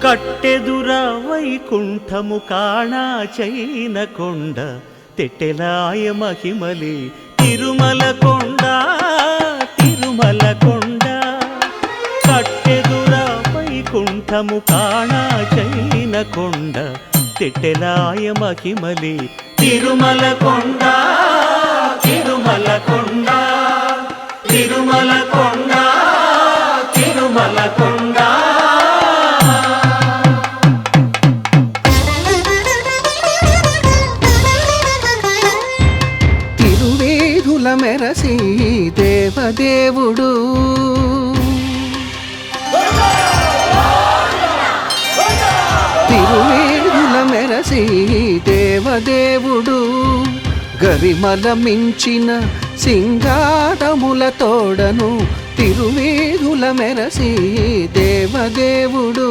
కట్టెదుర వైకుంఠము కాణా చైన కొండ తెట్టెలాయ మహిమలే తిరుమల కొండ తిరుమల కొండ కట్టెదుర వైకుంఠము కాణా చైన కొండ తెట్టెలాయ మహిమలే తిరుమల కొండ తిరుమల కొండ తిరుమల కొండ తిరుమల కొండ తిరువేధుల మెరసి దేవదేవుడు తిరువేధుల మెరసి దేవదేవుడు గరిమల మించిన సింగారముల తోడను తిరువేధుల మెరసి దేవదేవుడు